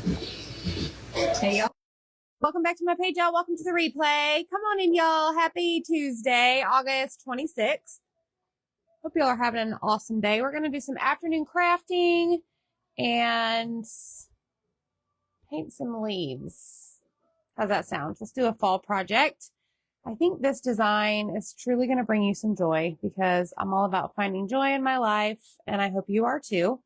Hey, y'all. Welcome back to my page, y'all. Welcome to the replay. Come on in, y'all. Happy Tuesday, August 26th. Hope y'all are having an awesome day. We're going to do some afternoon crafting and paint some leaves. How's that sound? Let's do a fall project. I think this design is truly going to bring you some joy because I'm all about finding joy in my life, and I hope you are too.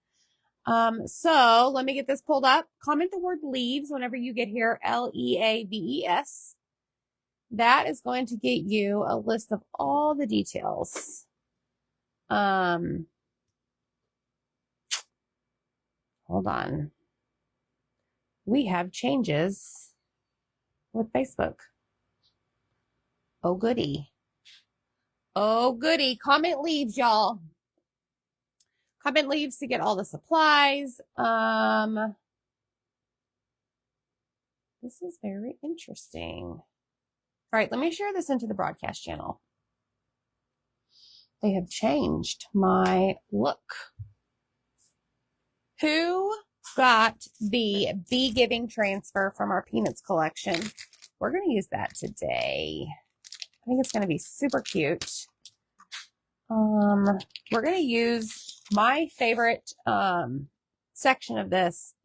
So let me get this pulled up. Comment the word leaves whenever you get here, Leaves. That is going to get you a list of all the details. Hold on. We have changes with Facebook. Oh, goody. Oh, goody. Comment leaves, y'all. Comment leaves to get all the supplies. This is very interesting. All right, let me share this into the broadcast channel. They have changed my look. Who got the Bee Giving transfer from our Peanuts collection? We're going to use that today. I think it's going to be super cute. We're going to use my favorite section of this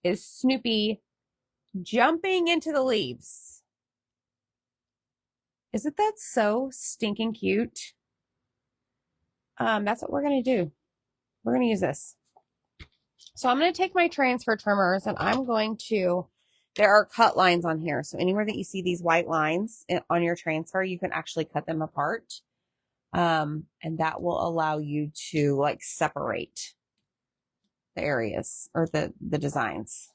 is Snoopy jumping into the leaves. Isn't that so stinking cute? That's what we're going to do. We're going to use this. So I'm going to take my transfer trimmers and I'm going to, there are cut lines on here. So anywhere that you see these white lines on your transfer, you can actually cut them apart. And that will allow you to like separate the areas or the designs.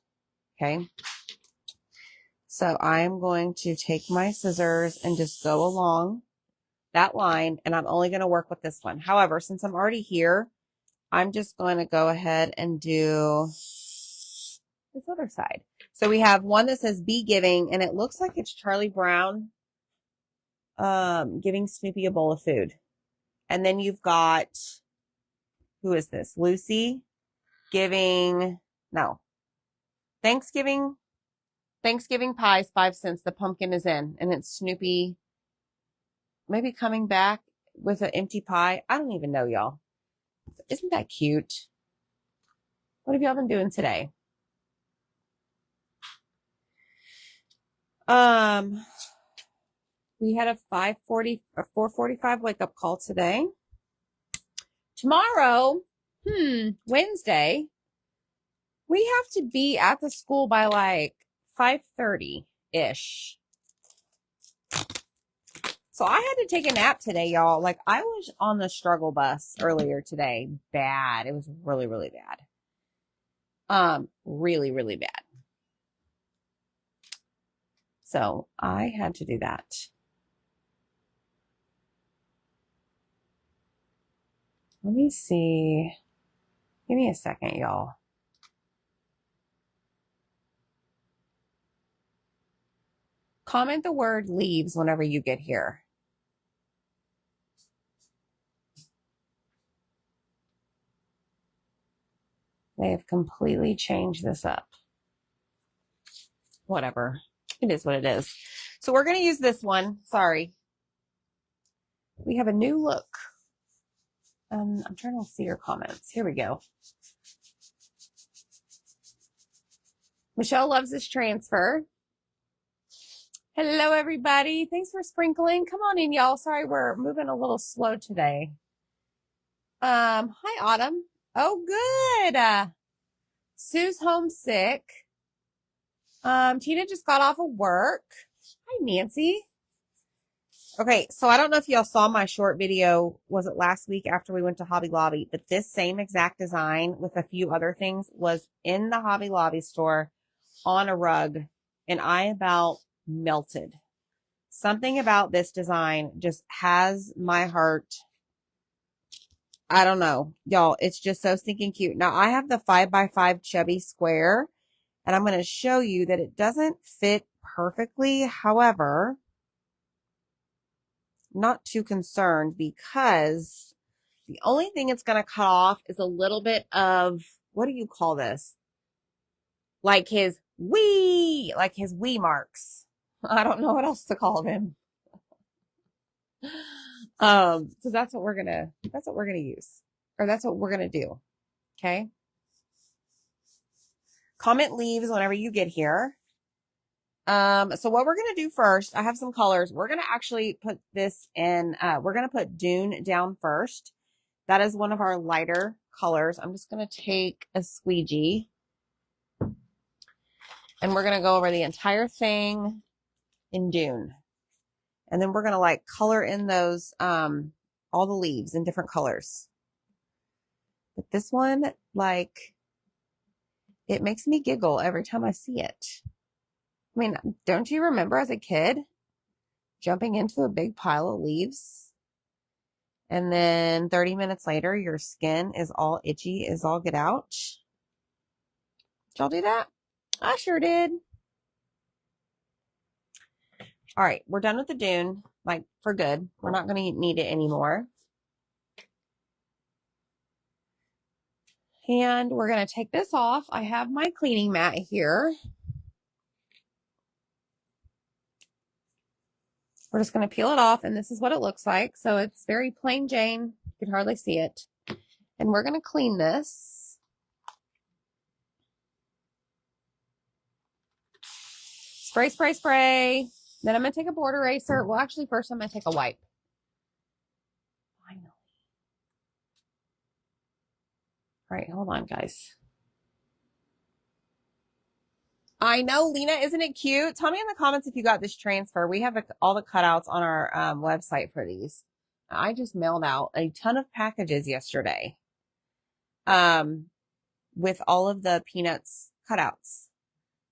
Okay. So I'm going to take my scissors and just go along that line, and I'm only going to work with this one. However, since I'm already here, I'm just going to go ahead and do this other side. So we have one that says Bee Giving, and it looks like it's Charlie Brown giving Snoopy a bowl of food. And then you've got, who is this? Lucy giving, no, Thanksgiving pies, 5 cents. The pumpkin is in, and it's Snoopy maybe coming back with an empty pie. I don't even know, y'all. Isn't that cute? What have y'all been doing today? We had a 5:40 or 4:45 wake up call today. Tomorrow, Wednesday, we have to be at the school by like 5:30-ish. So I had to take a nap today, y'all. Like I was on the struggle bus earlier today. Bad. It was really, really bad. Really, really bad. So I had to do that. Let me see. Give me a second, y'all. Comment the word leaves whenever you get here. They have completely changed this up. Whatever. It is what it is. So we're going to use this one. Sorry. We have a new look. I'm trying to see your comments. Here we go. Michelle loves this transfer. Hello, everybody. Thanks for sprinkling. Come on in, y'all. Sorry, we're moving a little slow today. Hi, Autumn. Oh, good. Sue's homesick. Tina just got off of work. Hi, Nancy. Okay, so I don't know if y'all saw my short video, was it last week after we went to Hobby Lobby, but this same exact design with a few other things was in the Hobby Lobby store on a rug, and I about melted. Something about this design just has my heart. I don't know, y'all, it's just so stinking cute. Now I have the 5x5 chubby square, and I'm going to show you that it doesn't fit perfectly. However, not too concerned because the only thing it's going to cut off is a little bit of, what do you call this? like his wee marks. I don't know what else to call him. So that's what we're gonna use, or that's what we're gonna do. Okay. Comment leaves whenever you get here. So what we're gonna do first, I have some colors. We're gonna actually put this in. We're gonna put Dune down first. That is one of our lighter colors. I'm just gonna take a squeegee, and we're gonna go over the entire thing in Dune. And then we're going to like color in those, all the leaves in different colors. But this one, like, it makes me giggle every time I see it. I mean, don't you remember as a kid jumping into a big pile of leaves? And then 30 minutes later, your skin is all itchy, is all get out. Did y'all do that? I sure did. All right, we're done with the Dune, like for good. We're not going to need it anymore. And we're going to take this off. I have my cleaning mat here. We're just going to peel it off, and this is what it looks like. So it's very plain Jane. You can hardly see it. And we're going to clean this. Spray, spray, spray. Then I'm going to take a board eraser. Well, actually, first I'm going to take a wipe. Finally. All right, hold on, guys. I know, Lena, isn't it cute? Tell me in the comments if you got this transfer. We have all the cutouts on our website for these. I just mailed out a ton of packages yesterday with all of the Peanuts cutouts.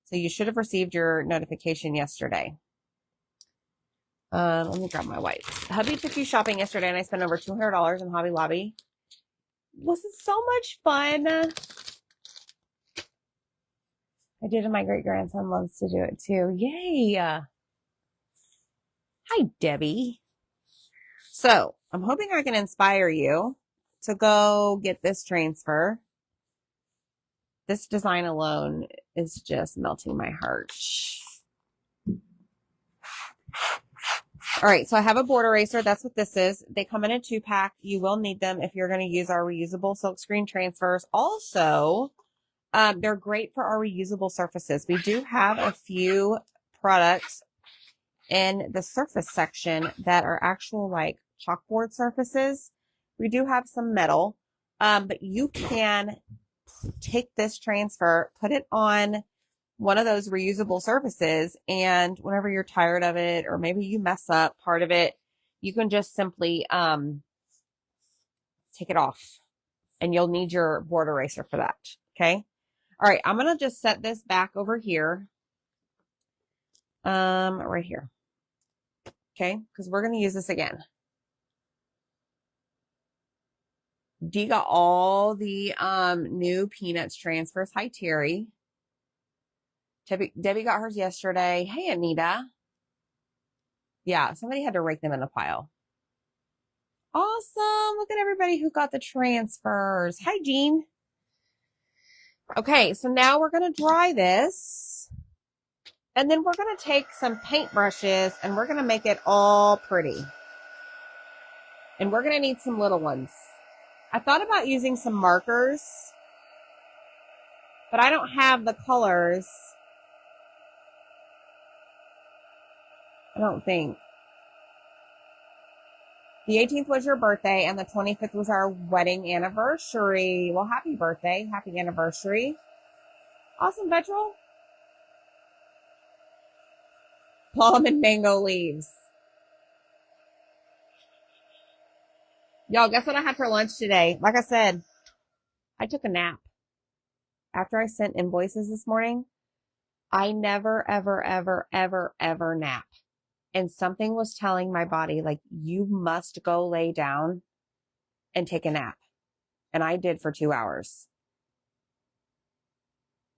So you should have received your notification yesterday. Let me grab my wipes. Hubby took you shopping yesterday, and I spent over $200 in Hobby Lobby. Was it so much fun? I did, and my great-grandson loves to do it too. Yay! Hi, Debbie. So, I'm hoping I can inspire you to go get this transfer. This design alone is just melting my heart. All right, so I have a board eraser. That's what this is. They come in a 2-pack. You will need them if you're going to use our reusable silkscreen transfers. Also, they're great for our reusable surfaces. We do have a few products in the surface section that are actual like chalkboard surfaces. We do have some metal, but you can take this transfer, put it on one of those reusable surfaces, and whenever you're tired of it, or maybe you mess up part of it, you can just simply take it off, and you'll need your board eraser for that. Okay. All right. I'm going to just set this back over here. Right here. Okay. Because we're going to use this again. Dee got all the new Peanuts transfers. Hi, Terry. Debbie got hers yesterday. Hey, Anita. Yeah, somebody had to rake them in a pile. Awesome. Look at everybody who got the transfers. Hi, Jean. Okay, so now we're going to dry this. And then we're going to take some paint brushes and we're going to make it all pretty. And we're going to need some little ones. I thought about using some markers, but I don't have the colors. I don't think. The 18th was your birthday and the 25th was our wedding anniversary. Well, happy birthday. Happy anniversary. Awesome, Veteral. Plum and mango leaves. Y'all, guess what I had for lunch today? Like I said, I took a nap. After I sent invoices this morning, I never, ever, ever, ever, ever nap. And something was telling my body, like, you must go lay down and take a nap. And I did for 2 hours.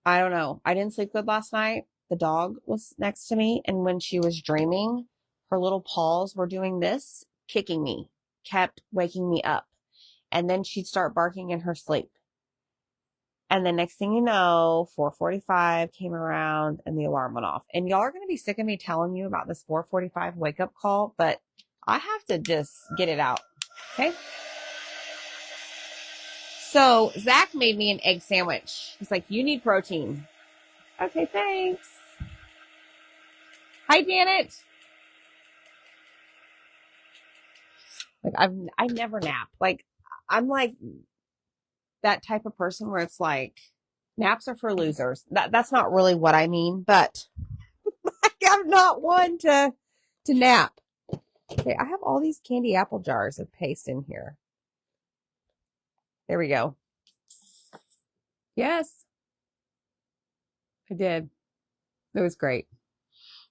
I don't know. I didn't sleep good last night. The dog was next to me. And when she was dreaming, her little paws were doing this, kicking me, kept waking me up. And then she'd start barking in her sleep. And the next thing you know, 4:45 came around and the alarm went off. And y'all are going to be sick of me telling you about this 4:45 wake up call, but I have to just get it out. Okay. So Zach made me an egg sandwich. He's like, you need protein. Okay, thanks. Hi, Janet. Like I never nap. Like I'm like that type of person where it's like naps are for losers. That's not really what I mean, but I'm not one to nap. Okay, I have all these candy apple jars of paste in here. There we go. Yes, I did. It was great.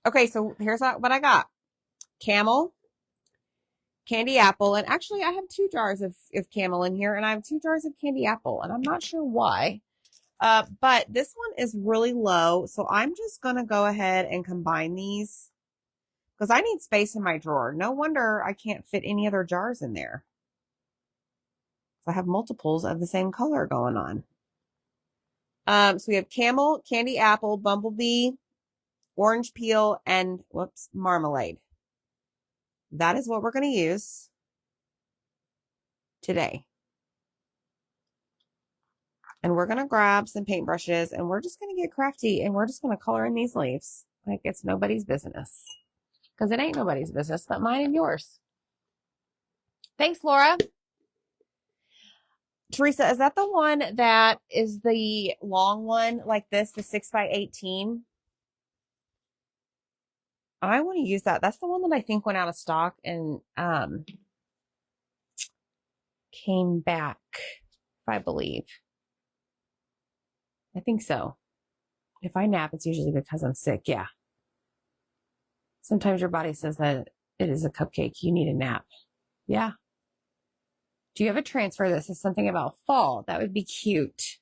Okay, so here's what I got. Camel, candy apple, and actually I have 2 jars of camel in here, and I have 2 jars of candy apple, and I'm not sure why. But this one is really low, so I'm just going to go ahead and combine these because I need space in my drawer. No wonder I can't fit any other jars in there. I have multiples of the same color going on. So we have camel, candy apple, bumblebee, orange peel, and marmalade. That is what we're going to use today. And we're going to grab some paintbrushes and we're just going to get crafty and we're just going to color in these leaves like it's nobody's business. Because it ain't nobody's business but mine and yours. Thanks, Laura. Teresa, is that the one that is the long one like this, the 6x18? I want to use that. That's the one that I think went out of stock and came back, if I believe. I think so. If I nap, it's usually because I'm sick. Yeah. Sometimes your body says that it is a cupcake. You need a nap. Yeah. Do you have a transfer that says something about fall? That would be cute.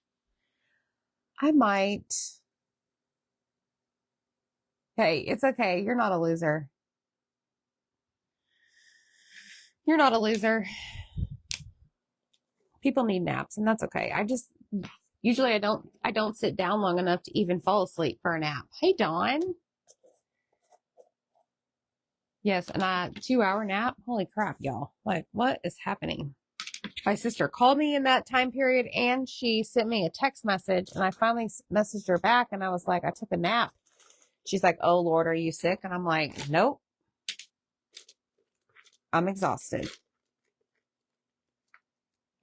I might. Hey, it's okay. You're not a loser. You're not a loser. People need naps, and that's okay. Usually I don't sit down long enough to even fall asleep for a nap. Hey, Dawn. Yes, and a 2-hour nap. Holy crap, y'all. Like, what is happening? My sister called me in that time period and she sent me a text message and I finally messaged her back and I was like, I took a nap. She's like, oh Lord, are you sick? And I'm like, nope. I'm exhausted.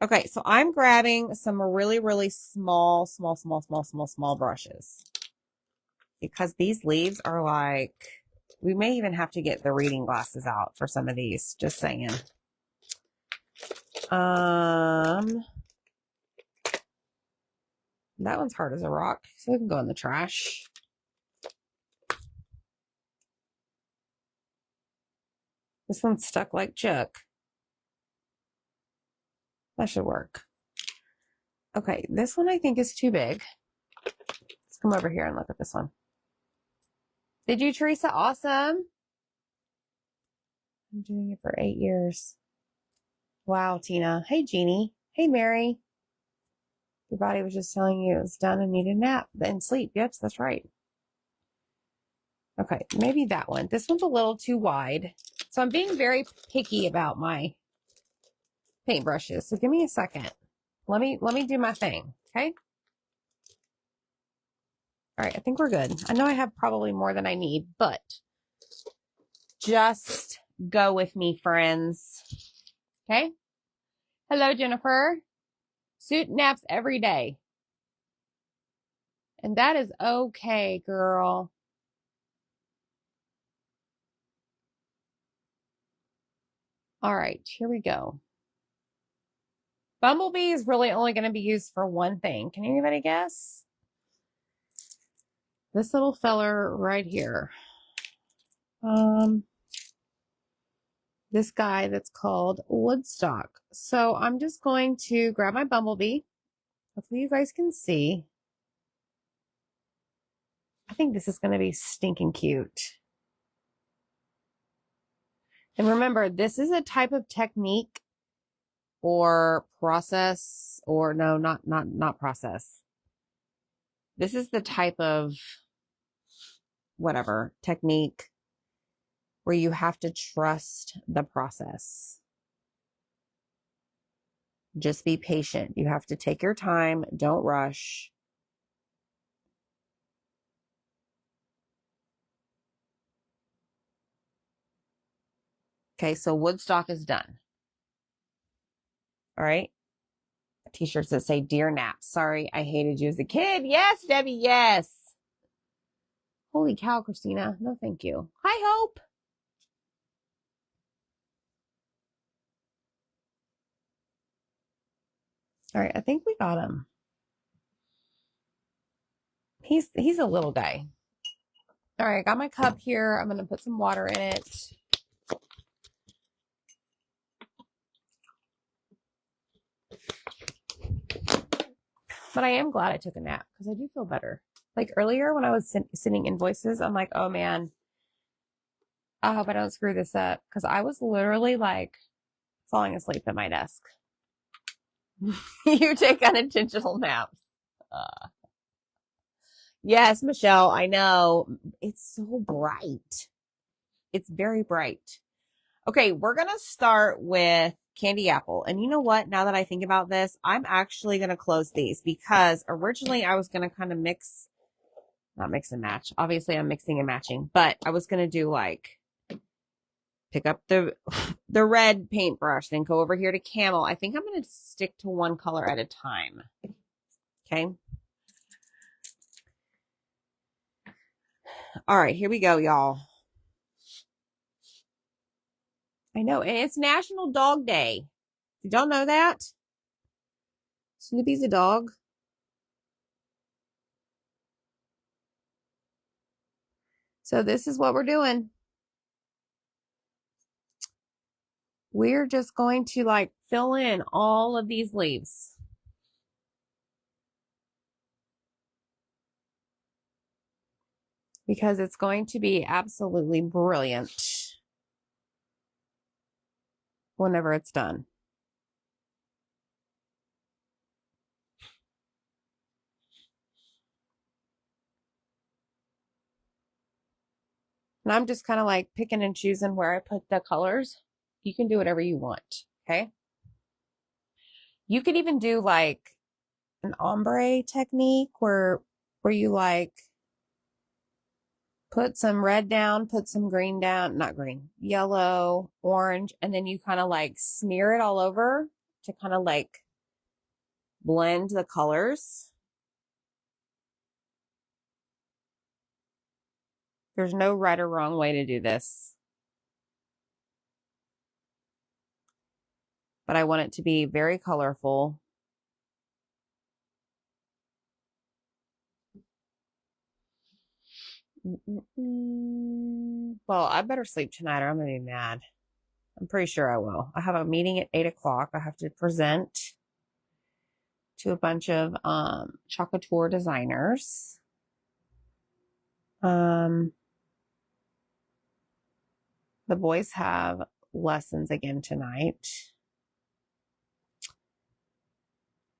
Okay, so I'm grabbing some really, really small brushes because these leaves are like, we may even have to get the reading glasses out for some of these, just saying. That one's hard as a rock, so it can go in the trash. This one's stuck like Chuck. That should work. Okay, this one I think is too big. Let's come over here and look at this one. Did you, Teresa? Awesome. I'm doing it for 8 years. Wow, Tina. Hey, Jeannie. Hey, Mary. Your body was just telling you it was done and needed a nap and sleep. Yep, that's right. Okay, maybe that one. This one's a little too wide. So I'm being very picky about my paintbrushes. So give me a second. Let me do my thing, okay? All right, I think we're good. I know I have probably more than I need, but just go with me, friends. Okay? Hello, Jennifer. Suit naps every day. And that is okay, girl. All right, here we go. Bumblebee is really only going to be used for one thing. Can anybody guess? This little feller right here. This guy that's called Woodstock. So I'm just going to grab my bumblebee. Hopefully you guys can see. I think this is going to be stinking cute. And remember, this is a type of technique or process, or no, not process. This is the type of whatever technique where you have to trust the process. Just be patient. You have to take your time. Don't rush. Okay, so Woodstock is done. All right. T-shirts that say Dear Naps. Sorry, I hated you as a kid. Yes, Debbie, yes. Holy cow, Christina. No, thank you. Hi, Hope. All right, I think we got him. He's a little guy. All right, I got my cup here. I'm going to put some water in it. But I am glad I took a nap because I do feel better. Like earlier when I was sending invoices, I'm like, oh man, I hope I don't screw this up. Because I was literally like falling asleep at my desk. You take unintentional naps. Yes, Michelle, I know. It's so bright. It's very bright. Okay, we're going to start with candy apple. And you know what? Now that I think about this, I'm actually going to close these because originally I was going to kind of not mix and match. Obviously I'm mixing and matching, but I was going to do like pick up the red paintbrush, then go over here to camel. I think I'm going to stick to one color at a time. Okay. All right, here we go, y'all. I know, and it's National Dog Day. You don't know that? Snoopy's a dog. So this is what we're doing. We're just going to like fill in all of these leaves. Because it's going to be absolutely brilliant whenever it's done. And I'm just kind of like picking and choosing where I put the colors. You can do whatever you want, okay? You could even do like an ombre technique where you like put some red down, put some green down, not green, yellow, orange, and then you kind of like smear it all over to kind of like blend the colors. There's no right or wrong way to do this. But I want it to be very colorful. Well, I better sleep tonight or I'm going to be mad. I'm pretty sure I will. I have a meeting at 8 o'clock. I have to present to a bunch of chocolatier designers. The boys have lessons again tonight.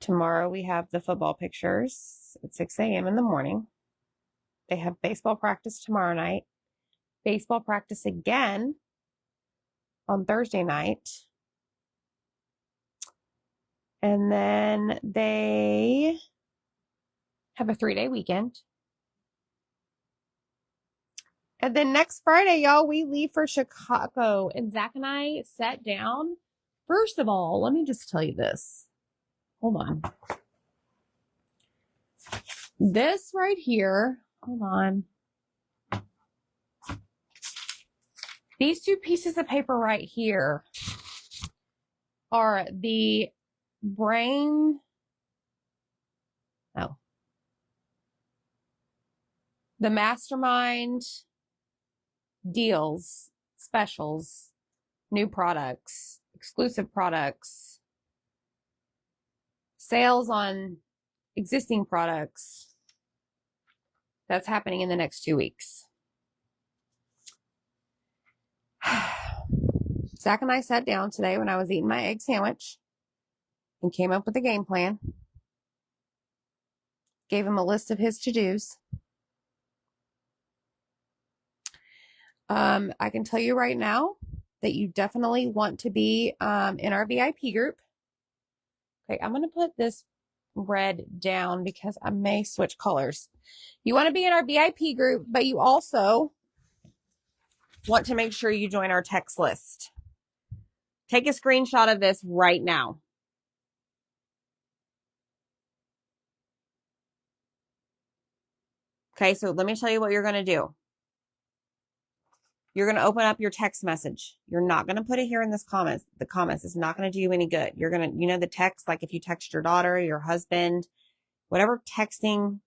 Tomorrow we have the football pictures at 6 a.m. in the morning. They have baseball practice tomorrow night. Baseball practice again on Thursday night. And then they have a 3-day weekend. And then next Friday, y'all, we leave for Chicago. And Zach and I sat down. First of all, let me just tell you this. Hold on. This right here, hold on. These two pieces of paper right here are the brain, the mastermind deals, specials, new products, exclusive products, sales on existing products. That's happening in the next 2 weeks. Zach and I sat down today when I was eating my egg sandwich and came up with a game plan. Gave him a list of his to-dos. I can tell you right now that you definitely want to be in our VIP group. Okay, I'm going to put this red down because I may switch colors. You want to be in our VIP group, but you also want to make sure you join our text list. Take a screenshot of this right now. Okay, so let me tell you what you're going to do. You're going to open up your text message. You're not going to put it here in this comments. The comments is not going to do you any good. You're going to, you know, the text, like if you text your daughter, your husband, whatever texting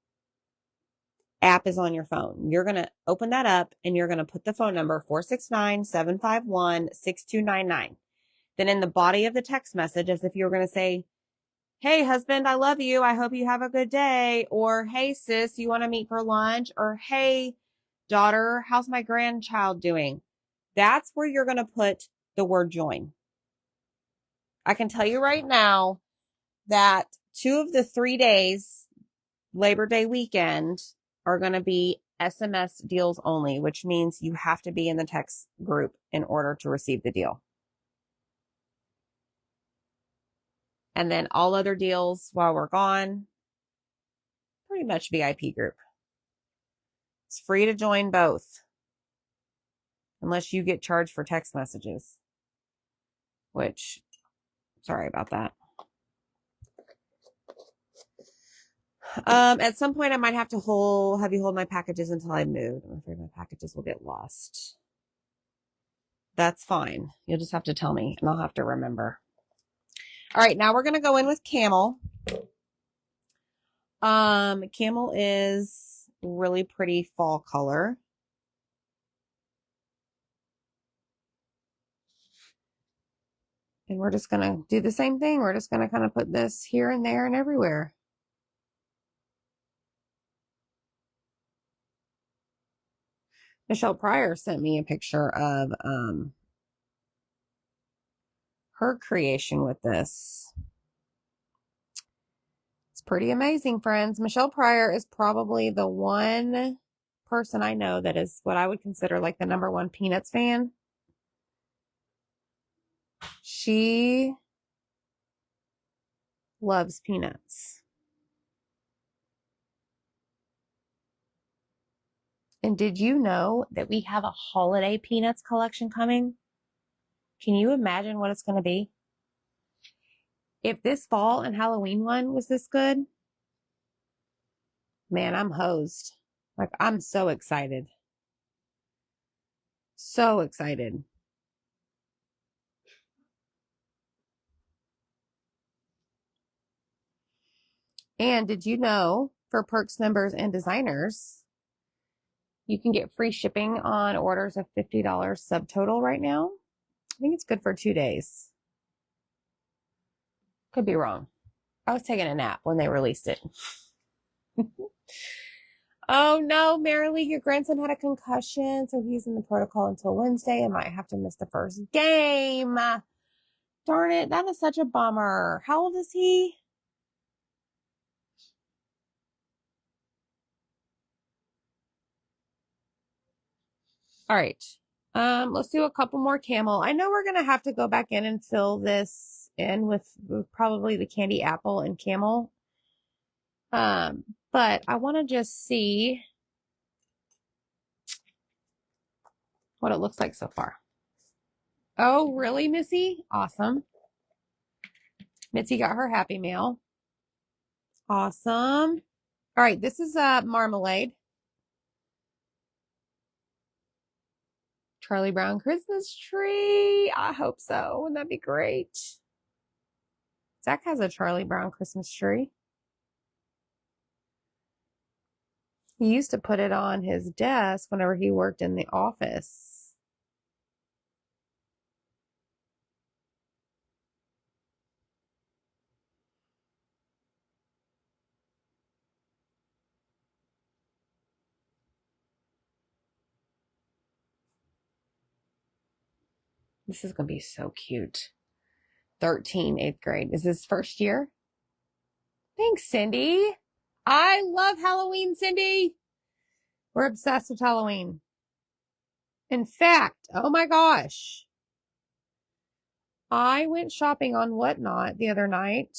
app is on your phone, you're going to open that up and you're going to put the phone number 469-751-6299. Then in the body of the text message, as if you were going to say, hey, husband, I love you. I hope you have a good day. Or, hey, sis, you want to meet for lunch? Or, hey, daughter, how's my grandchild doing? That's where you're going to put the word join. I can tell you right now that 2 of the 3 days, Labor Day weekend, are going to be SMS deals only, which means you have to be in the text group in order to receive the deal. And then all other deals while we're gone, pretty much VIP group. It's free to join both. Unless you get charged for text messages. Which, sorry about that. At some point I might have to have you hold my packages until I move. I'm afraid my packages will get lost. That's fine. You'll just have to tell me and I'll have to remember. All right, now we're going to go in with Camel. Camel is really pretty fall color. And we're just going to do the same thing. We're just going to kind of put this here and there and everywhere. Michelle Pryor sent me a picture of her creation with this. It's pretty amazing, friends. Michelle Pryor is probably the one person I know that is what I would consider like the #1 Peanuts fan. She loves Peanuts. And did you know that we have a holiday Peanuts collection coming? Can you imagine what it's going to be? If this fall and Halloween one was this good, man, I'm hosed. Like, I'm so excited. So excited. And did you know for Perks members and designers, you can get free shipping on orders of $50 subtotal right now? I think it's good for 2 days. Could be wrong. I was taking a nap when they released it. Oh no, Marilee, your grandson had a concussion, so he's in the protocol until Wednesday and might have to miss the first game. Darn it, that is such a bummer. How old is he? All right. Let's do a couple more Camel. I know we're going to have to go back in and fill this in with probably the candy apple and Camel. But I want to just see what it looks like so far. Oh, really, Missy? Awesome. Mitzi got her Happy Meal. Awesome. All right, this is marmalade. Charlie Brown Christmas tree. I hope so. Wouldn't that be great? Zach has a Charlie Brown Christmas tree. He used to put it on his desk whenever he worked in the office. This is going to be so cute. 13, 8th grade. Is this first year? Thanks, Cindy. I love Halloween, Cindy. We're obsessed with Halloween. In fact, oh my gosh, I went shopping on Whatnot the other night.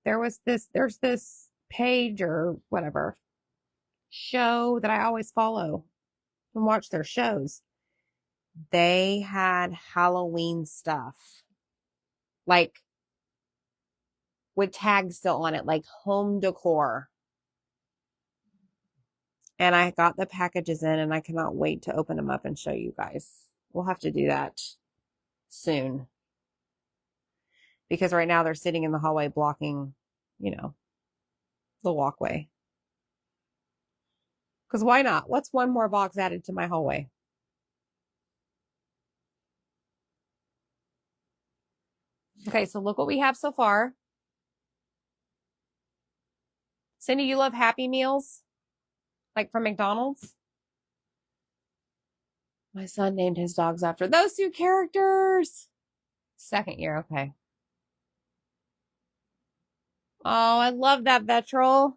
There's this page or whatever show that I always follow and watch their shows. They had Halloween stuff, like with tags still on it, like home decor. And I got the packages in and I cannot wait to open them up and show you guys. We'll have to do that soon. Because right now they're sitting in the hallway blocking, the walkway. Because why not? What's one more box added to my hallway? Okay, so look what we have so far. Cindy, you love Happy Meals? Like from McDonald's? My son named his dogs after those two characters. Second year, okay. Oh, I love that Vetrol.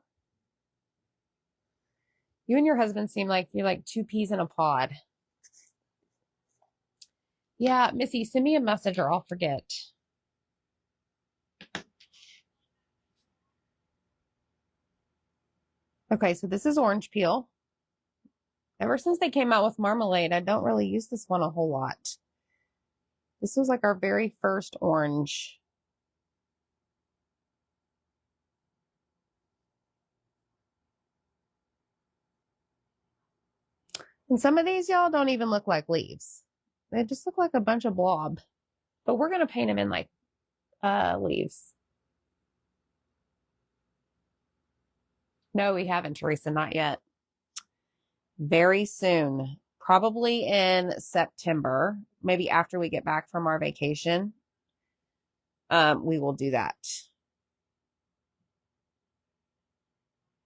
You and your husband seem like you're like two peas in a pod. Yeah, Missy, send me a message or I'll forget. Okay, so this is orange peel. Ever since they came out with marmalade, I don't really use this one a whole lot. This was like our very first orange. And some of these, y'all, don't even look like leaves. They just look like a bunch of blob. But we're going to paint them in like leaves. No, we haven't, Teresa, not yet. Very soon, probably in September, maybe after we get back from our vacation, we will do that.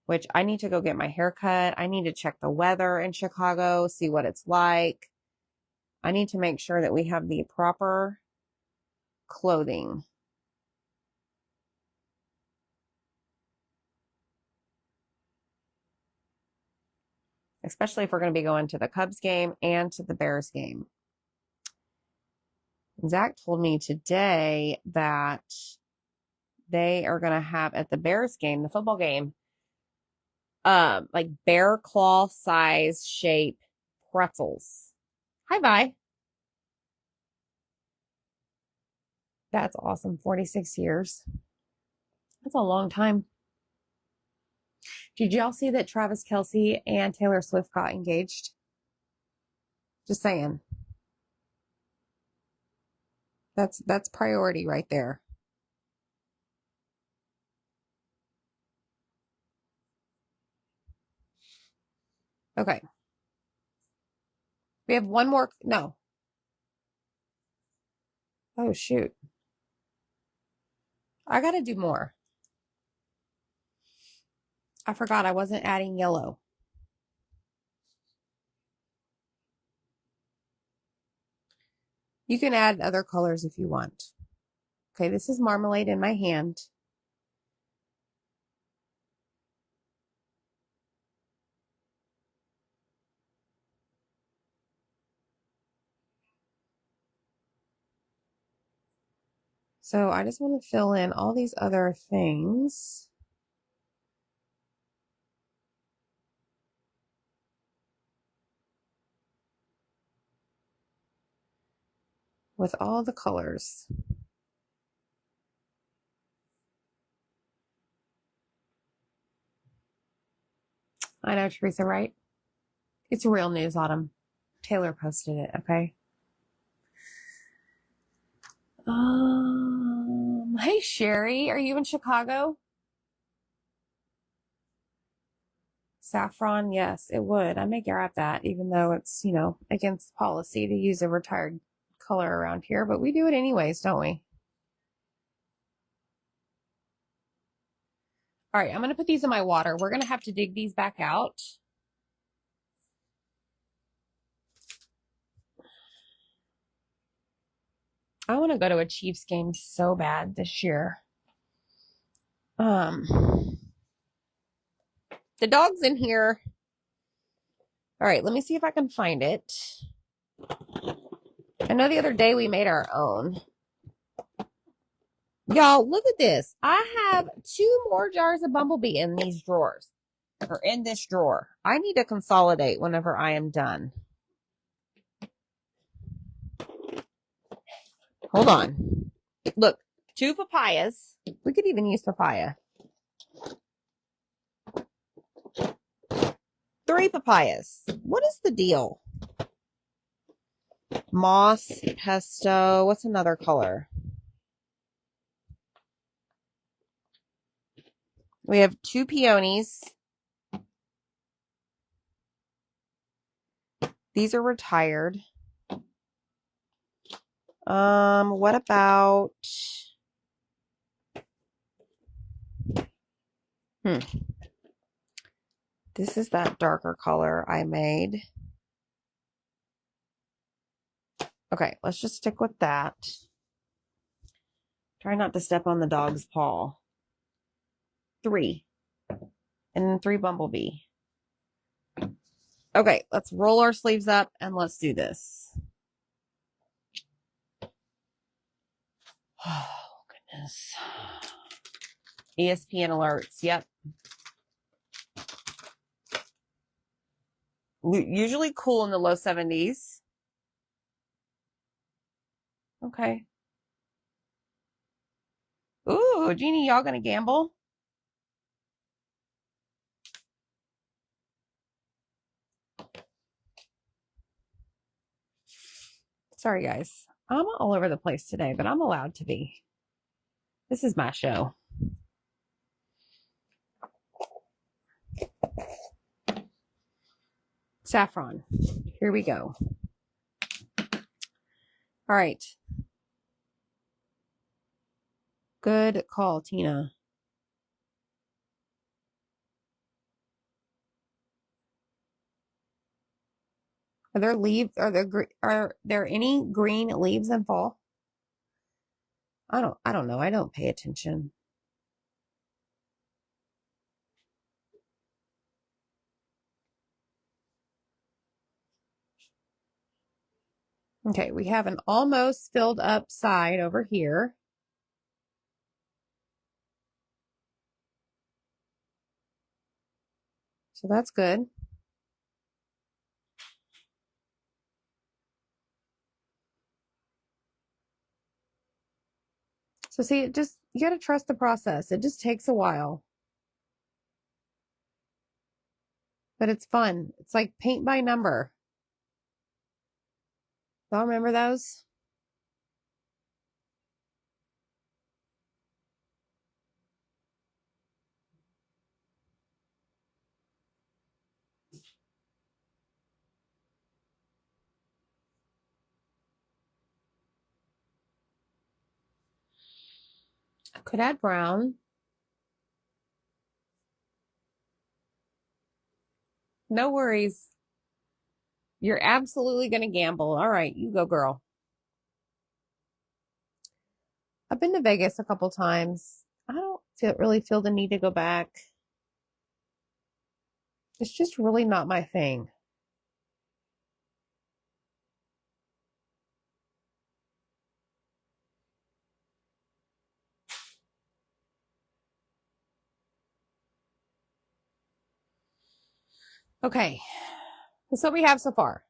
Which I need to go get my hair cut. I need to check the weather in Chicago, see what it's like. I need to make sure that we have the proper clothing. Especially if we're going to be going to the Cubs game and to the Bears game. Zach told me today that they are going to have at the Bears game, the football game, like bear claw size shape pretzels. Hi, bye. That's awesome. 46 years. That's a long time. Did y'all see that Travis Kelce and Taylor Swift got engaged? Just saying. That's priority right there. Okay. We have one more. No. Oh, shoot. I got to do more. I forgot I wasn't adding yellow. You can add other colors if you want. Okay, this is marmalade in my hand. So I just want to fill in all these other things. With all the colors. I know, Teresa, right? It's real news, Autumn. Taylor posted it, okay? Hey, Sherry, are you in Chicago? Saffron, yes, it would. I may grab that, even though it's, against policy to use a retired color around here, but we do it anyways, don't we? All right, I'm going to put these in my water. We're going to have to dig these back out. I want to go to a Chiefs game so bad this year. The dog's in here. All right, let me see if I can find it. I know the other day we made our own. Y'all, look at this. I have 2 more jars of Bumblebee in these drawers. Or in this drawer. I need to consolidate whenever I am done. Hold on. Look, 2 papayas. We could even use papaya. 3 papayas. What is the deal? Moss, pesto. What's another color? We have 2 peonies. These are retired. What about... This is that darker color I made. Okay, let's just stick with that. Try not to step on the dog's paw. 3. And then 3 Bumblebee. Okay, let's roll our sleeves up and let's do this. Oh, goodness. ESPN alerts. Yep. Usually cool in the low 70s. Okay. Ooh, Jeannie, y'all gonna gamble? Sorry, guys. I'm all over the place today, but I'm allowed to be. This is my show. Saffron. Here we go. All right. Good call, Tina. Are there leaves? Are there any green leaves in fall? I don't know. I don't pay attention. Okay, we have an almost filled up side over here. So that's good. So see, you got to trust the process. It just takes a while. But it's fun. It's like paint by number. Y'all remember those? I could add brown. No worries. You're absolutely going to gamble. All right, you go, girl. I've been to Vegas a couple times. I don't really feel the need to go back. It's just really not my thing. Okay, that's what we have so far.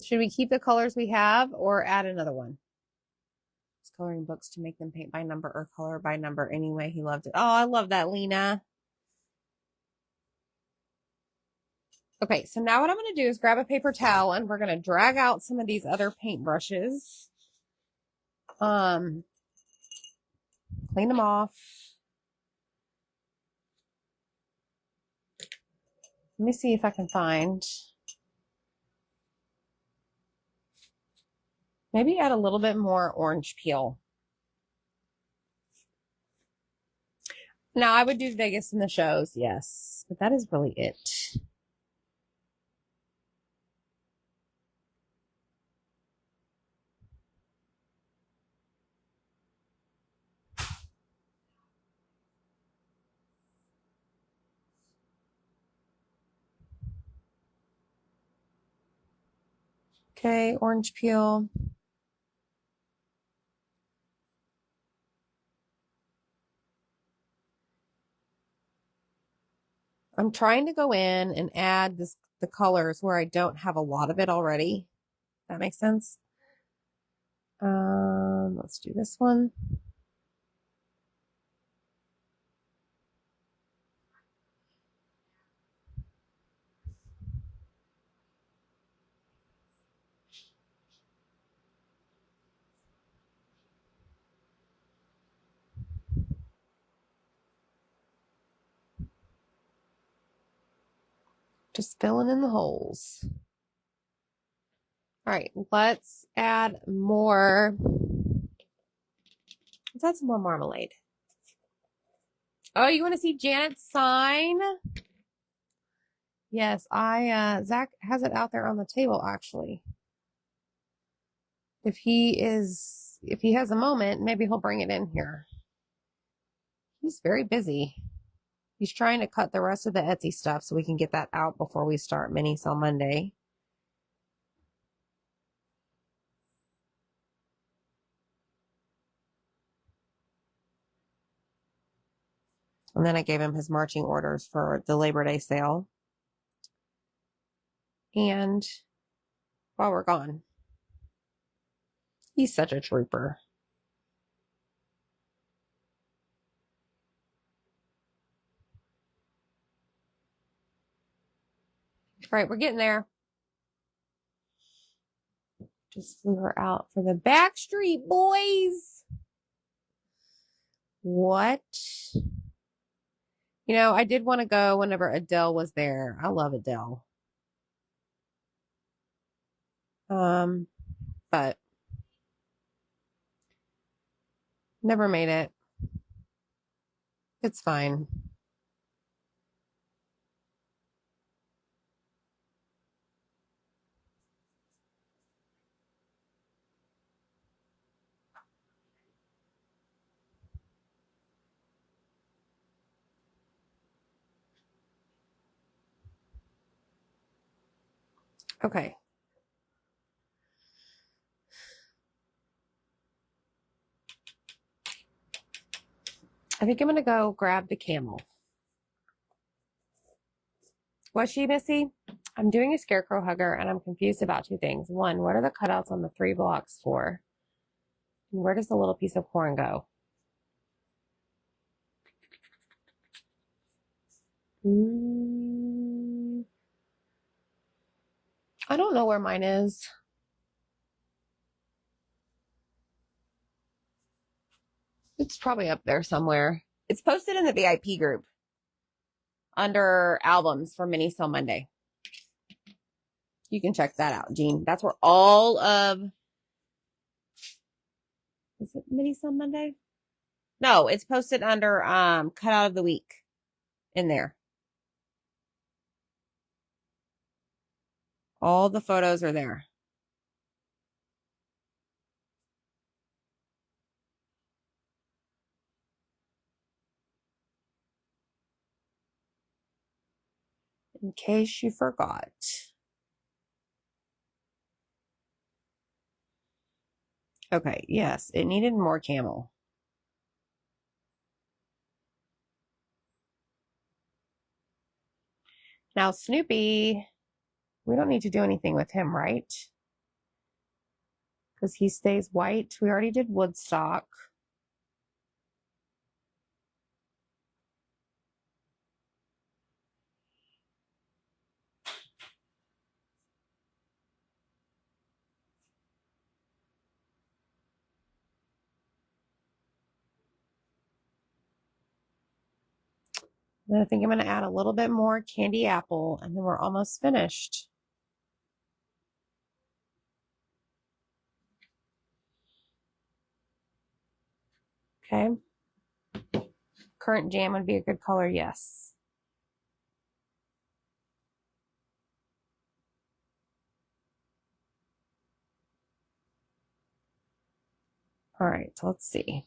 Should we keep the colors we have or add another one? It's coloring books to make them paint by number or color by number anyway. He loved it. Oh, I love that, Lena. Okay, so now what I'm going to do is grab a paper towel and we're going to drag out some of these other paintbrushes. Clean them off. Let me see if I can find. Maybe add a little bit more orange peel. Now, I would do Vegas in the shows, yes. But that is really it. Okay, orange peel. I'm trying to go in and add the colors where I don't have a lot of it already. That makes sense. Let's do this one. Just filling in the holes. All right, let's add more. Let's add some more marmalade. Oh, you want to see Janet's sign? Yes, Zach has it out there on the table actually. If he has a moment, maybe he'll bring it in here. He's very busy. He's trying to cut the rest of the Etsy stuff so we can get that out before we start mini sale Monday. And then I gave him his marching orders for the Labor Day sale. And while we're gone, he's such a trooper. All right, we're getting there. Just flew her out for the Backstreet Boys. What? You know, I did want to go whenever Adele was there. I love Adele. But never made it. It's fine. Okay. I think I'm going to go grab the camel. Was she, Missy? I'm doing a scarecrow hugger and I'm confused about two things. One, what are the cutouts on the 3 blocks for? And where does the little piece of corn go? I don't know where mine is. It's probably up there somewhere. It's posted in the VIP group under albums for Mini Sale Monday. You can check that out, Jean. That's where all of... Is it Mini Sale Monday? No, it's posted under Cutout of the Week in there. All the photos are there. In case you forgot. Okay, yes, it needed more camel. Now, Snoopy, we don't need to do anything with him, right? Because he stays white. We already did Woodstock. Then I think I'm going to add a little bit more candy apple, and then we're almost finished. Okay. Currant jam would be a good color, yes. All right, so let's see.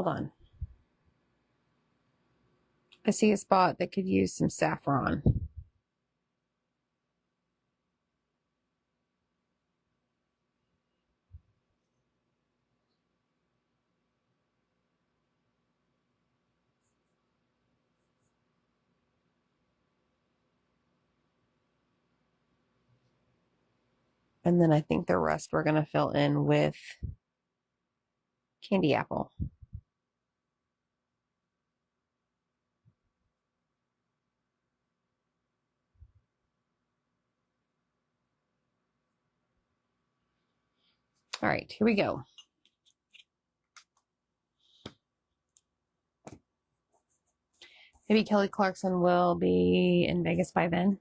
hold on. I see a spot that could use some saffron. And then I think the rest we're going to fill in with candy apple. All right, here we go. Maybe Kelly Clarkson will be in Vegas by then.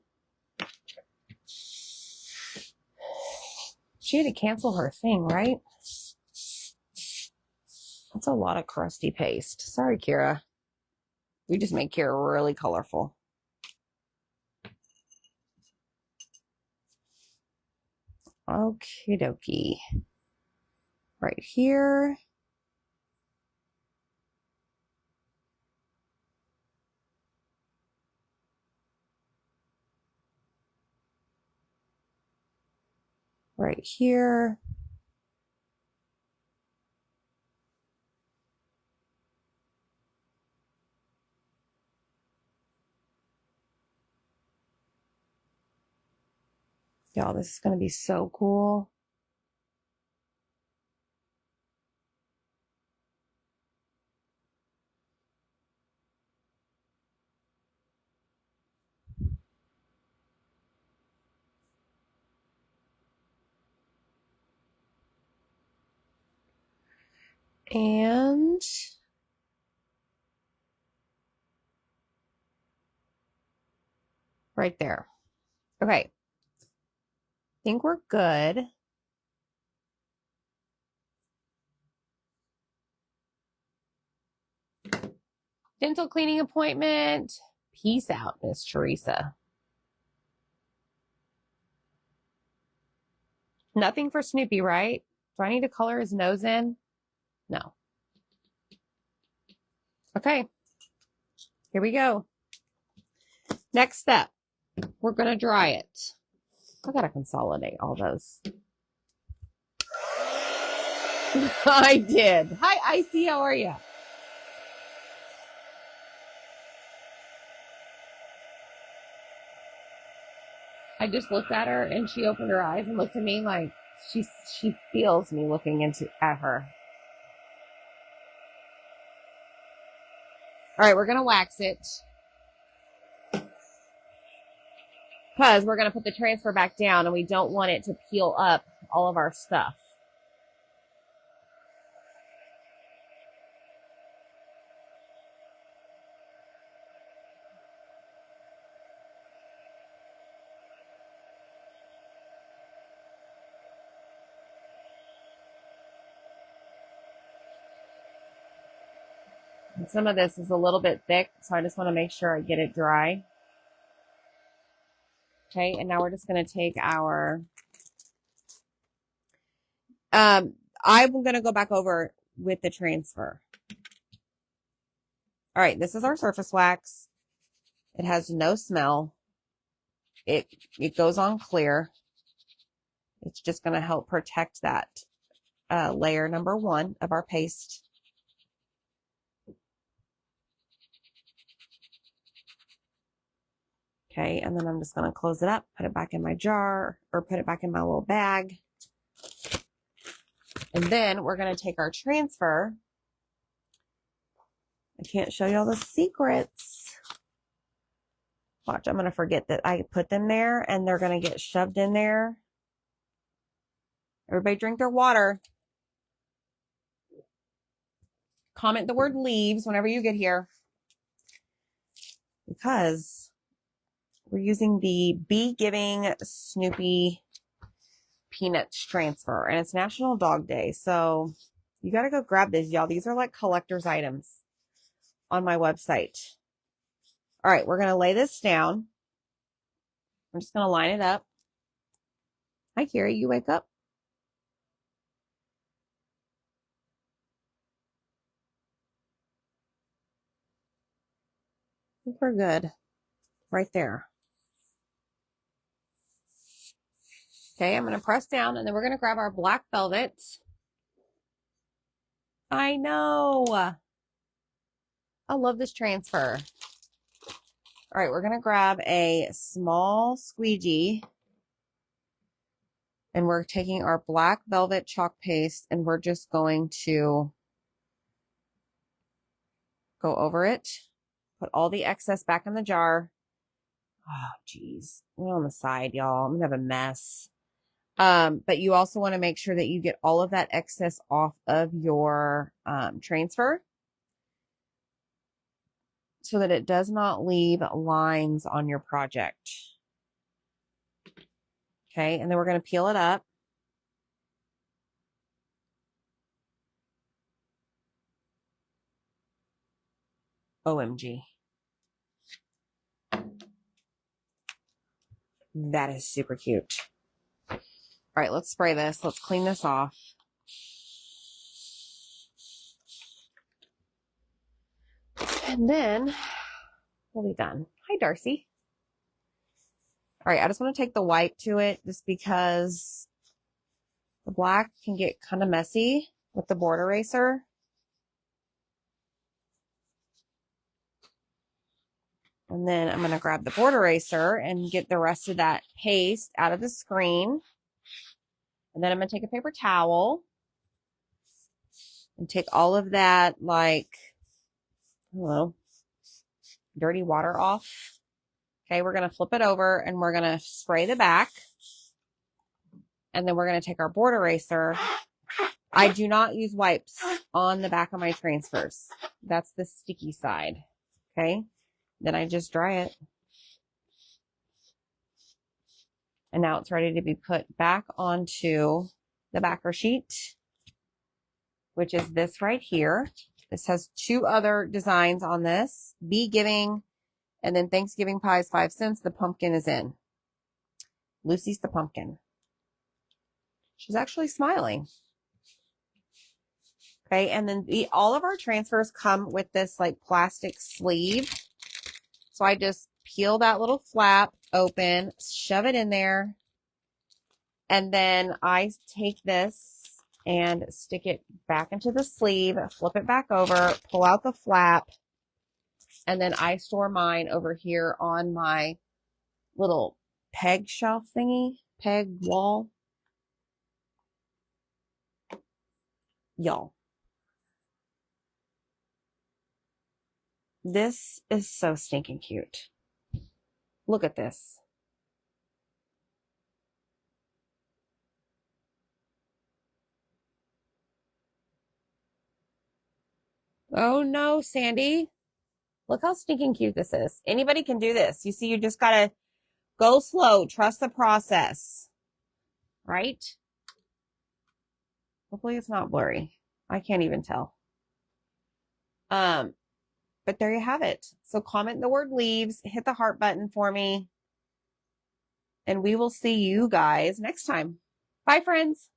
She had to cancel her thing, right? That's a lot of crusty paste. Sorry, Kira. We just make Kira really colorful. Okie dokie. Right here. Right here. Y'all, this is going to be so cool. And right there. Okay. Think we're good. Dental cleaning appointment. Peace out, Miss Teresa. Nothing for Snoopy, right? Do I need to color his nose in? No. Okay. Here we go. Next step. We're going to dry it. I got to consolidate all those. I did. Hi, Icy. How are you? I just looked at her and she opened her eyes and looked at me like she feels me looking at her. All right, we're going to wax it. Because we're going to put the transfer back down and we don't want it to peel up all of our stuff. And some of this is a little bit thick, so I just want to make sure I get it dry. Okay, and now we're just going to take our... I'm going to go back over with the transfer. All right, this is our surface wax. It has no smell. It goes on clear. It's just going to help protect that layer number 1 of our paste. Okay, and then I'm just going to close it up, put it back in my jar, or put it back in my little bag. And then we're going to take our transfer. I can't show you all the secrets. Watch, I'm going to forget that I put them there, and they're going to get shoved in there. Everybody drink their water. Comment the word leaves whenever you get here. Because we're using the Bee Giving Snoopy Peanuts transfer, and it's National Dog Day, so you got to go grab these, y'all. These are like collector's items on my website. All right, we're going to lay this down. I'm just going to line it up. Hi, Carrie, you wake up? think we're good. Right there. Okay, I'm going to press down, and then we're going to grab our black velvet. I know. I love this transfer. All right, we're going to grab a small squeegee, and we're taking our black velvet chalk paste, and we're just going to go over it, put all the excess back in the jar. Oh, geez. We're on the side, y'all. I'm going to have a mess. But you also want to make sure that you get all of that excess off of your transfer so that it does not leave lines on your project. Okay, and then we're going to peel it up. OMG. That is super cute. All right, let's spray this. Let's clean this off. And then we'll be done. Hi, Darcy. All right, I just want to take the white to it just because the black can get kind of messy with the board eraser. And then I'm going to grab the board eraser and get the rest of that paste out of the screen. And then I'm going to take a paper towel and take all of that, like, I don't know, dirty water off. Okay, we're going to flip it over and we're going to spray the back. And then we're going to take our board eraser. I do not use wipes on the back of my transfers. That's the sticky side. Okay. Then I just dry it. And now it's ready to be put back onto the backer sheet, which is this right here. This has two other designs on this. Be Giving, and then Thanksgiving pie is 5 cents. The pumpkin is in. Lucy's the pumpkin. She's actually smiling. Okay, and then all of our transfers come with this like plastic sleeve. So I just peel that little flap open, shove it in there, and then I take this and stick it back into the sleeve, flip it back over, pull out the flap, and then I store mine over here on my little peg shelf thingy, peg wall. Y'all, this is so stinking cute. Look at this. Oh no, Sandy. Look how stinking cute this is. Anybody can do this. You see, you just gotta go slow. Trust the process. Right? Hopefully it's not blurry. I can't even tell. But there you have it. So comment the word leaves, hit the heart button for me, and we will see you guys next time. Bye, friends.